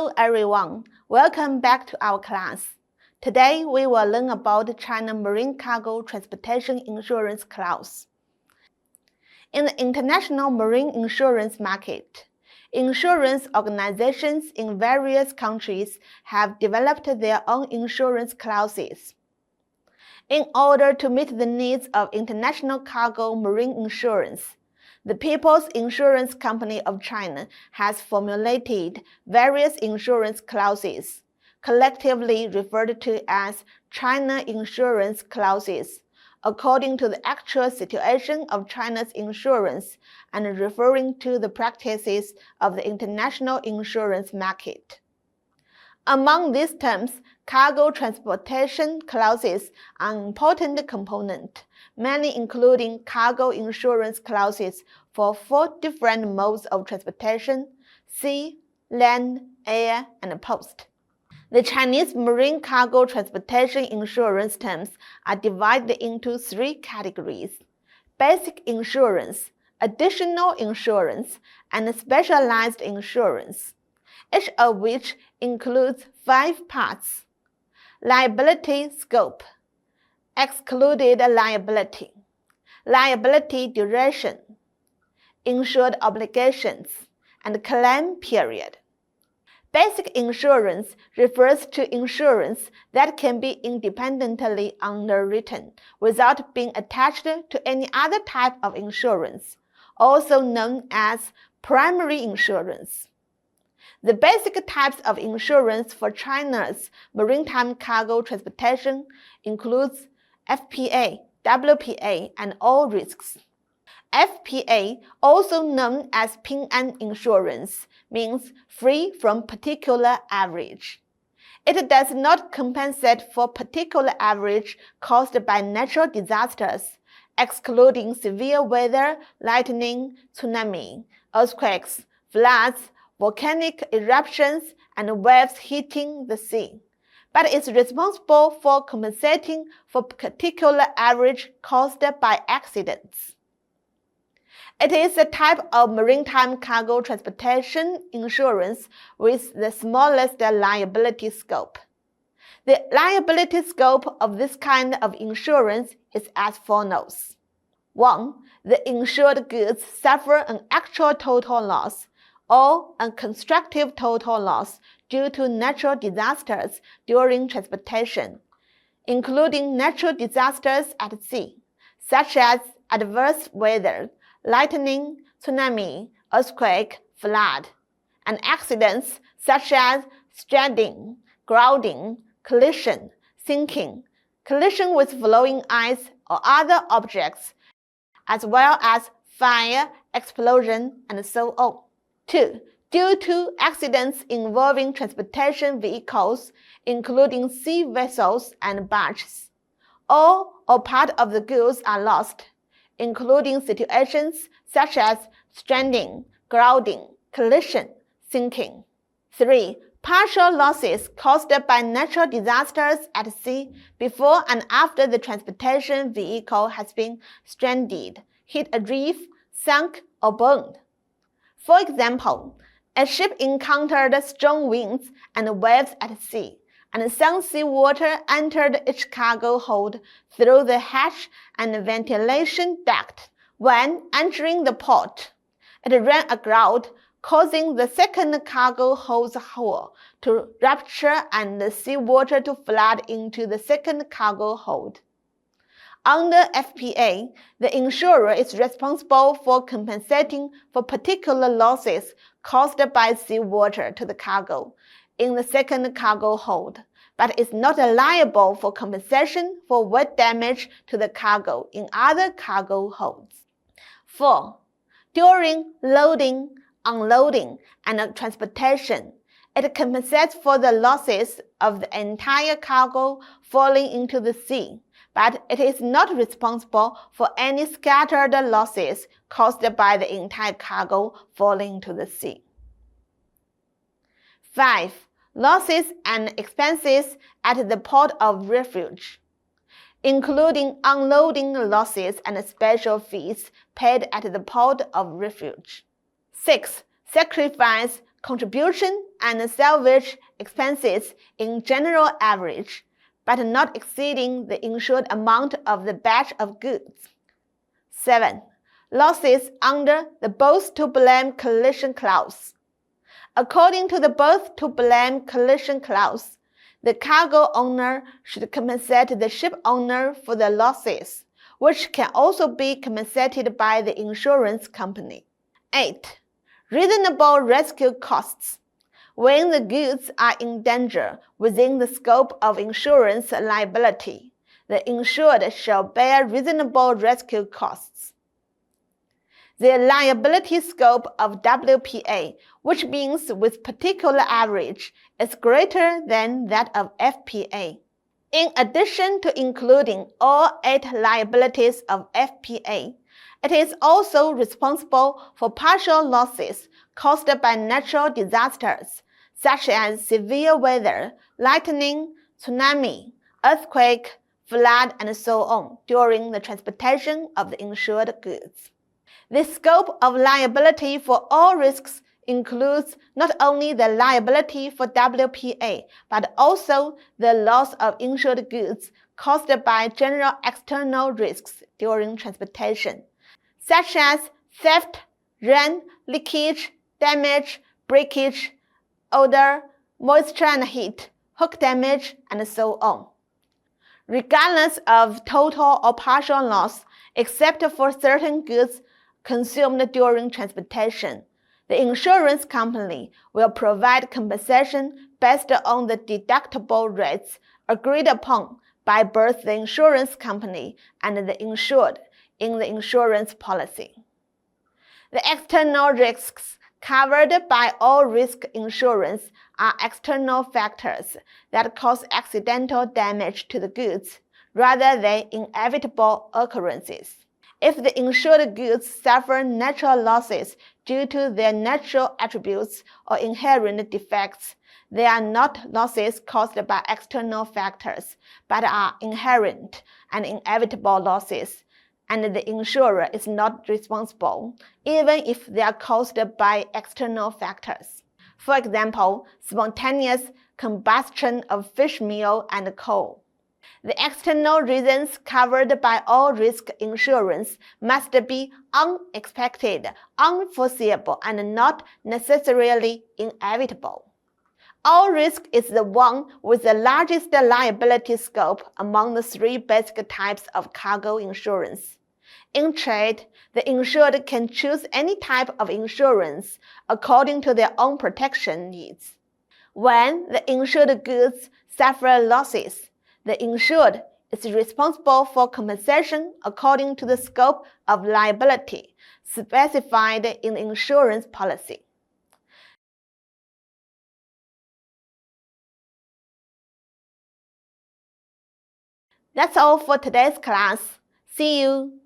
Hello everyone, welcome back to our class. Today we will learn about China Marine Cargo Transportation Insurance clause. In the international marine insurance market, insurance organizations in various countries have developed their own insurance clauses. In order to meet the needs of international cargo marine insurance, the People's Insurance Company of China has formulated various insurance clauses, collectively referred to as China Insurance Clauses, according to the actual situation of China's insurance and referring to the practices of the international insurance market. Among these terms, cargo transportation clauses are an important component, many including cargo insurance clauses for 4 different modes of transportation: sea, land, air, and post. The Chinese marine cargo transportation insurance terms are divided into 3 categories: basic insurance, additional insurance, and specialized insurance, each of which includes 5 parts: liability scope, excluded liability, liability duration, insured obligations, and claim period. Basic insurance refers to insurance that can be independently underwritten without being attached to any other type of insurance, also known as primary insurance. The basic types of insurance for China's maritime cargo transportation includes FPA, WPA, and all risks. FPA, also known as Ping An insurance, means free from particular average. It does not compensate for particular average caused by natural disasters, excluding severe weather, lightning, tsunami, earthquakes, floods, volcanic eruptions, and waves hitting the sea, but is responsible for compensating for particular average caused by accidents. It is a type of maritime cargo transportation insurance with the smallest liability scope. The liability scope of this kind of insurance is as follows. 1. The insured goods suffer an actual total loss or a constructive total loss due to natural disasters during transportation, including natural disasters at sea, such as adverse weather, lightning, tsunami, earthquake, flood, and accidents such as stranding, grounding, collision, sinking, collision with flowing ice or other objects, as well as fire, explosion, and so on. 2. Due to accidents involving transportation vehicles, including sea vessels and barges, all or part of the goods are lost, including situations such as stranding, grounding, collision, sinking. 3. Partial losses caused by natural disasters at sea before and after the transportation vehicle has been stranded, hit a reef, sunk, or burned. For example, a ship encountered strong winds and waves at sea, and some seawater entered its cargo hold through the hatch and ventilation duct. When entering the port, it ran aground, causing the second cargo hold's hull to rupture and the seawater to flood into the second cargo hold. Under FPA, the insurer is responsible for compensating for particular losses caused by seawater to the cargo in the second cargo hold, but is not liable for compensation for wet damage to the cargo in other cargo holds. 4. During loading, unloading, and transportation, it compensates for the losses of the entire cargo falling into the sea, but it is not responsible for any scattered losses caused by the entire cargo falling into the sea. 5. Losses and expenses at the port of refuge, including unloading losses and special fees paid at the port of refuge. 6. Sacrifice, contribution and salvage expenses in general average, but not exceeding the insured amount of the batch of goods. 7. Losses under the both to blame collision clause. According to the both to blame collision clause, the cargo owner should compensate the ship owner for the losses, which can also be compensated by the insurance company. 8. Reasonable rescue costs. When the goods are in danger within the scope of insurance liability, the insured shall bear reasonable rescue costs. The liability scope of WPA, which means with particular average, is greater than that of FPA. In addition to including all 8 liabilities of FPA, it is also responsible for partial losses caused by natural disasters, such as severe weather, lightning, tsunami, earthquake, flood, and so on, during the transportation of the insured goods. The scope of liability for all risks includes not only the liability for WPA, but also the loss of insured goods caused by general external risks during transportation, such as theft, rain, leakage, damage, breakage, odor, moisture and heat, hook damage, and so on. Regardless of total or partial loss, except for certain goods consumed during transportation, the insurance company will provide compensation based on the deductible rates agreed upon by both the insurance company and the insured in the insurance policy. The external risks covered by all risk insurance are external factors that cause accidental damage to the goods rather than inevitable occurrences. If the insured goods suffer natural losses due to their natural attributes or inherent defects, they are not losses caused by external factors, but are inherent and inevitable losses, and the insurer is not responsible, even if they are caused by external factors. For example, spontaneous combustion of fish meal and coal. The external reasons covered by all risk insurance must be unexpected, unforeseeable, and not necessarily inevitable. All risk is the one with the largest liability scope among the 3 basic types of cargo insurance. In trade, the insured can choose any type of insurance according to their own protection needs. When the insured goods suffer losses, the insured is responsible for compensation according to the scope of liability specified in the insurance policy. That's all for today's class. See you!